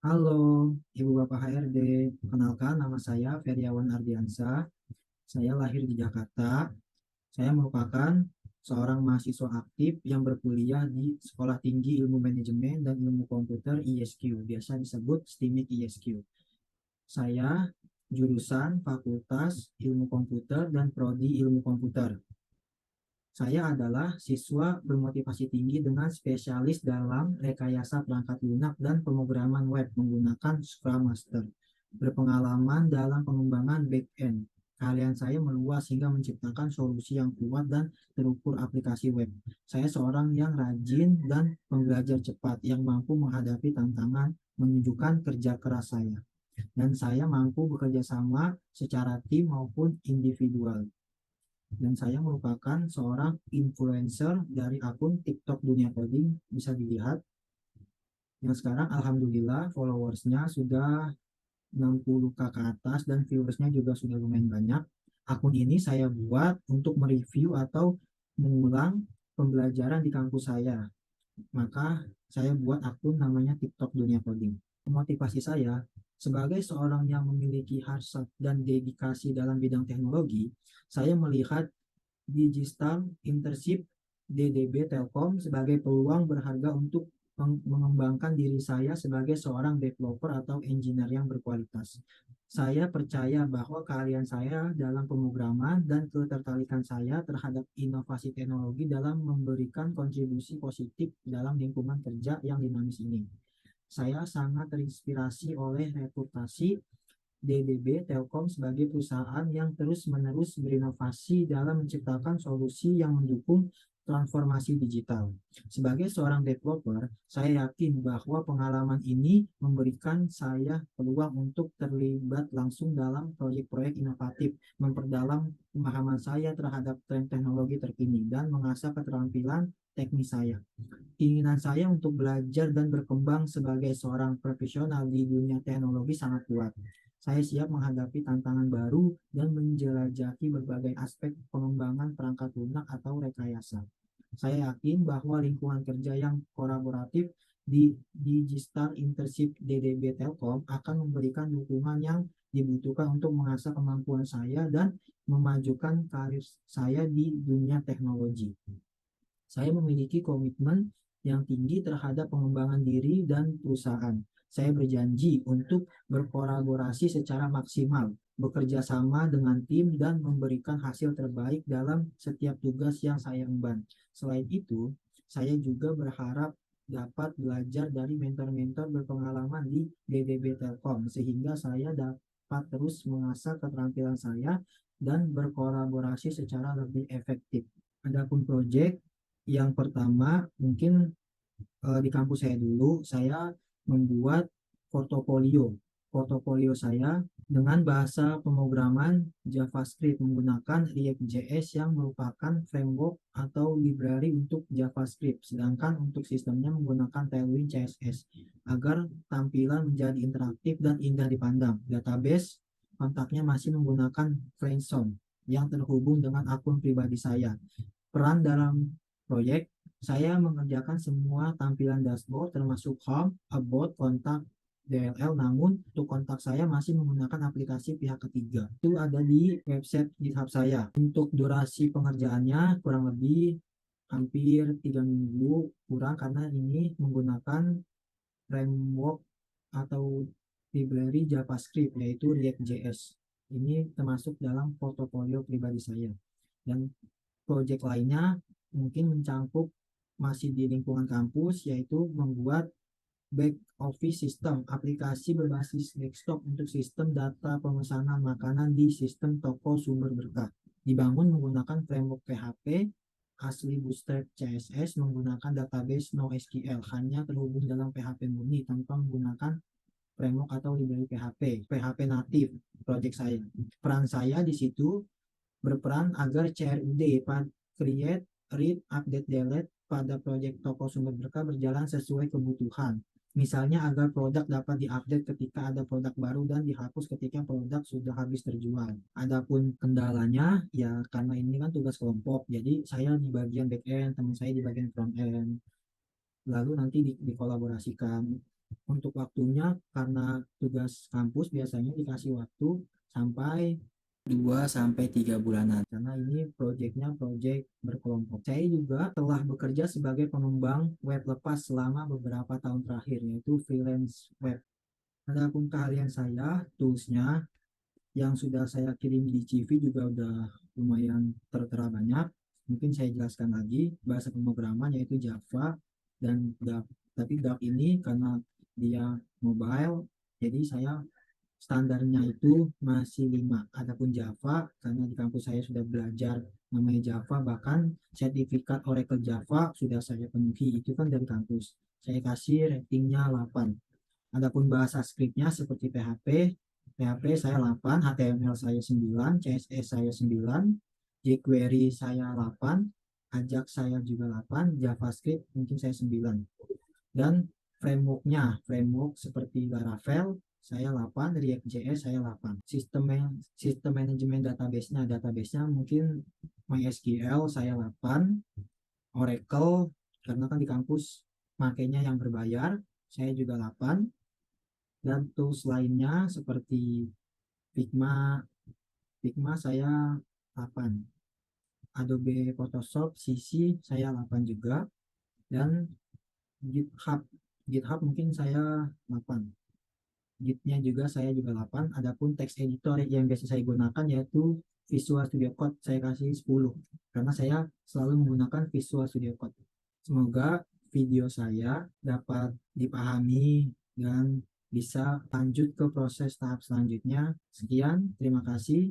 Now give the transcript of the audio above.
Halo, Ibu Bapak HRD. Kenalkan, nama saya Feriawan Ardiansa. Saya lahir di Jakarta. Saya merupakan seorang mahasiswa aktif yang berkuliah di Sekolah Tinggi Ilmu Manajemen dan Ilmu Komputer ISQ, biasa disebut STIMIK ISQ. Saya jurusan Fakultas Ilmu Komputer dan Prodi Ilmu Komputer. Saya adalah siswa bermotivasi tinggi dengan spesialis dalam rekayasa perangkat lunak dan pemrograman web menggunakan Scrum Master. Berpengalaman dalam pengembangan back-end. Keahlian saya meluas hingga menciptakan solusi yang kuat dan terukur aplikasi web. Saya seorang yang rajin dan pembelajar cepat yang mampu menghadapi tantangan menunjukkan kerja keras saya. Dan saya mampu bekerja sama secara tim maupun individual, dan saya merupakan seorang influencer dari akun TikTok Dunia Coding, bisa dilihat, yang sekarang alhamdulillah followersnya sudah 60K ke atas dan viewersnya juga sudah lumayan banyak. Akun ini saya buat untuk mereview atau mengulang pembelajaran di kampus saya. Maka saya buat akun namanya TikTok Dunia Coding. Motivasi saya sebagai seorang yang memiliki hasrat dan dedikasi dalam bidang teknologi, saya melihat Digital Internship DDB Telkom sebagai peluang berharga untuk mengembangkan diri saya sebagai seorang developer atau engineer yang berkualitas. Saya percaya bahwa keahlian saya dalam pemrograman dan ketertarikan saya terhadap inovasi teknologi dalam memberikan kontribusi positif dalam lingkungan kerja yang dinamis ini. Saya sangat terinspirasi oleh reputasi DDB Telkom sebagai perusahaan yang terus-menerus berinovasi dalam menciptakan solusi yang mendukung transformasi digital. Sebagai seorang developer, saya yakin bahwa pengalaman ini memberikan saya peluang untuk terlibat langsung dalam proyek-proyek inovatif, memperdalam pemahaman saya terhadap tren teknologi terkini, dan mengasah keterampilan teknis saya. Keinginan saya untuk belajar dan berkembang sebagai seorang profesional di dunia teknologi sangat kuat. Saya siap menghadapi tantangan baru dan menjelajahi berbagai aspek pengembangan perangkat lunak atau rekayasa. Saya yakin bahwa lingkungan kerja yang kolaboratif di Digital Internship DDB Telkom akan memberikan dukungan yang dibutuhkan untuk mengasah kemampuan saya dan memajukan karir saya di dunia teknologi. Saya memiliki komitmen yang tinggi terhadap pengembangan diri dan perusahaan. Saya berjanji untuk berkolaborasi secara maksimal, bekerja sama dengan tim, dan memberikan hasil terbaik dalam setiap tugas yang saya emban. Selain itu, saya juga berharap dapat belajar dari mentor-mentor berpengalaman di BBB Telkom, sehingga saya dapat terus mengasah keterampilan saya dan berkolaborasi secara lebih efektif. Adapun proyek yang pertama, mungkin di kampus saya dulu, saya membuat portofolio. Portofolio saya dengan bahasa pemrograman JavaScript menggunakan React.js yang merupakan framework atau library untuk JavaScript, sedangkan untuk sistemnya menggunakan Tailwind CSS agar tampilan menjadi interaktif dan indah dipandang. Database kontaknya masih menggunakan Friendzone yang terhubung dengan akun pribadi saya. Peran dalam proyek, saya mengerjakan semua tampilan dashboard termasuk home, about, kontak, DLL, namun untuk kontak saya masih menggunakan aplikasi pihak ketiga. Itu ada di website GitHub saya. Untuk durasi pengerjaannya kurang lebih hampir 3 minggu, kurang karena ini menggunakan framework atau library JavaScript yaitu React.js. Ini termasuk dalam portofolio pribadi saya. Dan proyek lainnya mungkin mencangkup masih di lingkungan kampus, yaitu membuat back office system, aplikasi berbasis desktop untuk sistem data pemesanan makanan di sistem toko sumber berkah. Dibangun menggunakan framework PHP, asli Bootstrap CSS, menggunakan database NoSQL, hanya terhubung dalam PHP murni tanpa menggunakan framework atau library PHP, PHP natif project saya. Peran saya di situ berperan agar CRUD, Create, Read, Update, Delete pada proyek toko sumber berkah berjalan sesuai kebutuhan. Misalnya agar produk dapat diupdate ketika ada produk baru dan dihapus ketika produk sudah habis terjual. Adapun kendalanya, ya karena ini kan tugas kelompok, jadi saya di bagian back end, teman saya di bagian front end, lalu nanti dikolaborasikan. Untuk waktunya, karena tugas kampus biasanya dikasih waktu sampai 2 sampai 3 bulanan, karena ini proyeknya proyek berkelompok. Saya juga telah bekerja sebagai pengembang web lepas selama beberapa tahun terakhir, yaitu freelance web. Adapun keahlian saya, toolsnya yang sudah saya kirim di CV juga udah lumayan tertera banyak. Mungkin saya jelaskan lagi, bahasa pemrograman yaitu Java dan Dark. Tapi Dark ini karena dia mobile, jadi saya standarnya itu masih 5. Adapun Java, karena di kampus saya sudah belajar namanya Java, bahkan sertifikat Oracle Java sudah saya penuhi, itu kan dari kampus. Saya kasih ratingnya 8. Adapun bahasa scriptnya seperti PHP saya 8, HTML saya 9, CSS saya 9, jQuery saya 8, Ajax saya juga 8, JavaScript mungkin saya 9. Dan framework seperti Laravel saya 8, React.js saya 8. Sistem manajemen database-nya mungkin MySQL saya 8, Oracle karena kan di kampus makainya yang berbayar saya juga 8, dan tools lainnya seperti Figma Figma saya 8, Adobe Photoshop CC saya 8 juga, dan GitHub GitHub mungkin saya 8. Gitnya juga saya juga 8. Adapun text editor yang biasa saya gunakan yaitu Visual Studio Code saya kasih 10 karena saya selalu menggunakan Visual Studio Code. Semoga video saya dapat dipahami dan bisa lanjut ke proses tahap selanjutnya. Sekian, terima kasih.